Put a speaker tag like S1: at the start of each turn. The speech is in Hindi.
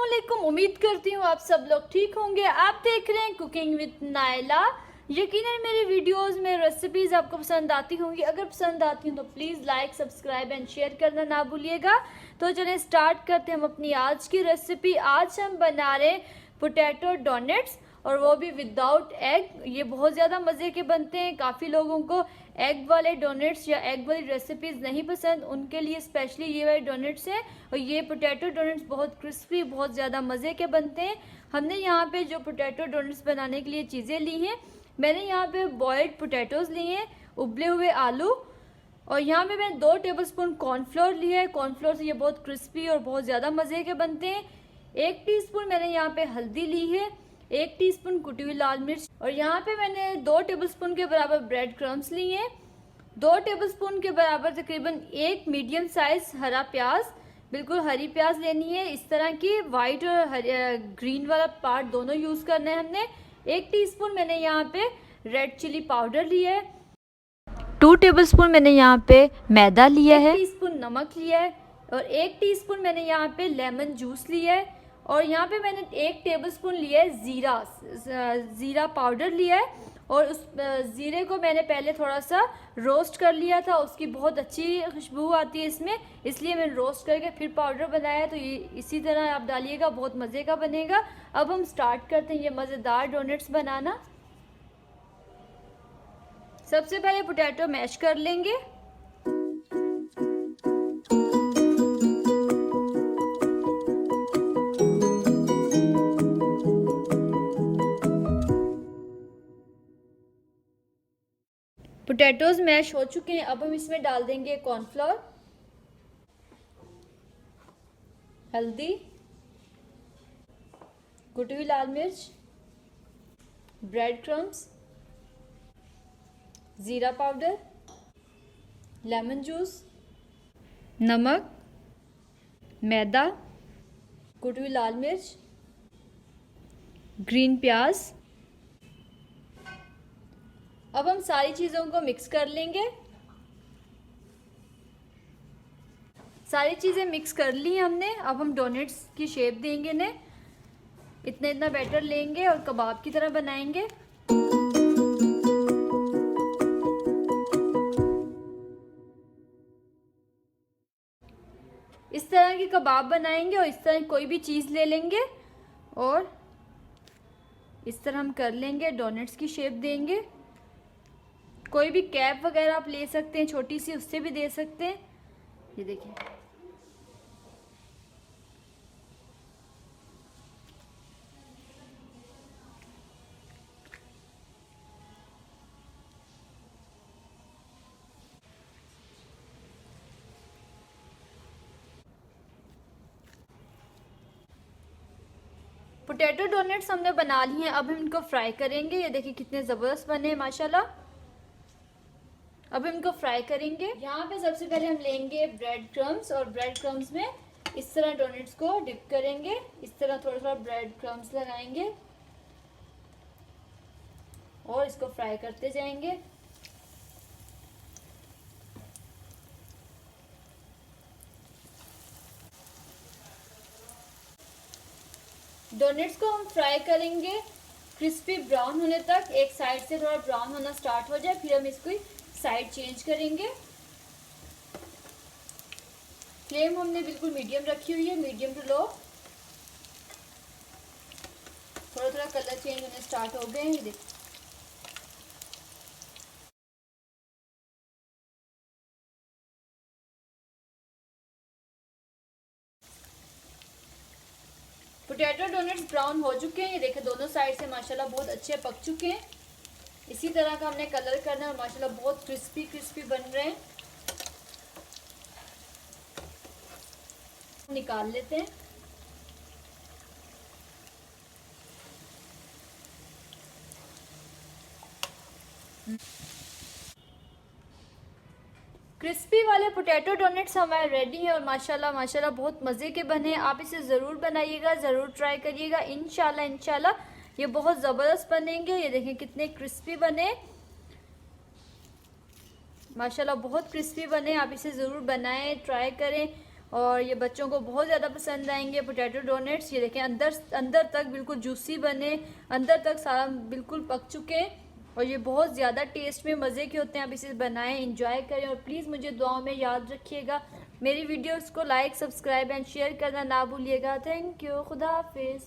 S1: अस्सलामुअलैकुम। उम्मीद करती हूँ आप सब लोग ठीक होंगे। आप देख रहे हैं कुकिंग विद नायला। यकीनन मेरी वीडियोस में रेसिपीज़ आपको पसंद आती होंगी। अगर पसंद आती हैं तो please like, subscribe and share करना ना भूलिएगा। तो चलिए स्टार्ट करते हैं हम अपनी आज की रेसिपी। आज हम बना रहे हैं पोटैटो डोनट्स, और वो भी विदाउट एग। ये बहुत ज़्यादा मज़े के बनते हैं। काफ़ी लोगों को एग वाले डोनट्स या एग वाली रेसिपीज़ नहीं पसंद, उनके लिए स्पेशली ये वाले डोनट्स हैं। और ये पोटैटो डोनट्स बहुत क्रिस्पी, बहुत ज़्यादा मज़े के बनते हैं। हमने यहाँ पे जो पोटैटो डोनट्स बनाने के लिए चीज़ें ली हैं, मैंने यहाँ पे बॉइल्ड पोटैटोज़ लिए हैं, उबले हुए आलू, और यहाँ पे मैंने 2 टेबलस्पून कॉर्नफ्लोर लिया है। कॉर्नफ्लोर से ये बहुत क्रिस्पी और बहुत ज़्यादा मज़े के बनते हैं। 1 टीस्पून मैंने यहाँ पे हल्दी ली है, 1 टीस्पून कुटी हुई लाल मिर्च, और यहाँ पे मैंने 2 टेबलस्पून के बराबर ब्रेड क्रम्स लिए हैं। 2 टेबलस्पून के बराबर तकरीबन 1 मीडियम साइज हरा प्याज, बिल्कुल हरी प्याज लेनी है। इस तरह की वाइट और ग्रीन वाला पार्ट दोनों यूज़ करना है हमने। 1 टीस्पून मैंने यहाँ पे रेड चिली पाउडर लिया है। 2 टेबलस्पून मैंने यहाँ पे मैदा लिया है। 1 टीस्पून नमक लिया है, और 1 टीस्पून मैंने यहाँ पे लेमन जूस लिया है। और यहाँ पे मैंने 1 टेबलस्पून लिया है ज़ीरा पाउडर लिया है, और उस ज़ीरे को मैंने पहले थोड़ा सा रोस्ट कर लिया था। उसकी बहुत अच्छी खुशबू आती है इसमें, इसलिए मैंने रोस्ट करके फिर पाउडर बनाया। तो ये इसी तरह आप डालिएगा, बहुत मज़े का बनेगा। अब हम स्टार्ट करते हैं ये मज़ेदार डोनट्स बनाना। सबसे पहले पोटैटो मैश कर लेंगे। पोटैटोज मैश हो चुके हैं। अब हम इसमें डाल देंगे कॉर्नफ्लोर, हल्दी, कुटी हुई लाल मिर्च, ब्रेड क्रम्स, ज़ीरा पाउडर, लेमन जूस, नमक, मैदा, कुटी हुई लाल मिर्च, ग्रीन प्याज। अब हम सारी चीज़ों को मिक्स कर लेंगे। सारी चीज़ें मिक्स कर ली हैं हमने। अब हम डोनट्स की शेप देंगे इन्हें। इतना इतना बैटर लेंगे और कबाब की तरह बनाएंगे। इस तरह के कबाब बनाएंगे, और इस तरह कोई भी चीज़ ले लेंगे और इस तरह हम कर लेंगे, डोनट्स की शेप देंगे। कोई भी कैप वगैरह आप ले सकते हैं, छोटी सी, उससे भी दे सकते हैं। ये देखिए, पोटैटो डोनट्स हमने बना लिए हैं। अब हम इनको फ्राई करेंगे। ये देखिए कितने ज़बरदस्त बने हैं माशाल्लाह। अब इनको फ्राई करेंगे। यहाँ पे सबसे पहले हम लेंगे ब्रेड क्रम्स, और ब्रेड क्रम्स में इस तरह डोनट्स को डिप करेंगे। इस तरह थोड़ा थोड़ा ब्रेड क्रम्स लगाएंगे और इसको फ्राई करते जाएंगे। डोनट्स को हम फ्राई करेंगे क्रिस्पी ब्राउन होने तक। एक साइड से थोड़ा ब्राउन होना स्टार्ट हो जाए, फिर हम इसको साइड चेंज करेंगे। फ्लेम हमने बिल्कुल मीडियम रखी हुई है, मीडियम टू लो। थोड़ा थोड़ा कलर चेंज होने स्टार्ट हो गए हैं। ये देखिए, पोटैटो डोनट्स ब्राउन हो चुके हैं। ये देखिए दोनों साइड से माशाल्लाह बहुत अच्छे पक चुके हैं। इसी तरह का हमने कलर करना है, और माशाल्लाह बहुत क्रिस्पी क्रिस्पी बन रहे हैं। निकाल लेते हैं। क्रिस्पी वाले पोटैटो डोनट्स हमारे रेडी हैं, और माशाल्लाह माशाल्लाह बहुत मज़े के बने हैं। आप इसे ज़रूर बनाइएगा, ज़रूर ट्राई करिएगा। इंशाल्लाह ये बहुत ज़बरदस्त बनेंगे। ये देखें कितने क्रिस्पी बने, माशाल्लाह बहुत क्रिस्पी बने। आप इसे ज़रूर बनाएं, ट्राई करें, और ये बच्चों को बहुत ज़्यादा पसंद आएंगे। पोटैटो डोनट्स ये देखें अंदर तक बिल्कुल जूसी बने, अंदर तक सारा बिल्कुल पक चुके और ये बहुत ज़्यादा टेस्ट में मज़े के होते हैं। आप इसे बनाएं, इंजॉय करें और प्लीज़ मुझे दुआओं में याद रखिएगा। मेरी वीडियोस को लाइक, सब्सक्राइब एंड शेयर करना ना भूलिएगा। Thank you. खुदा हाफिज़।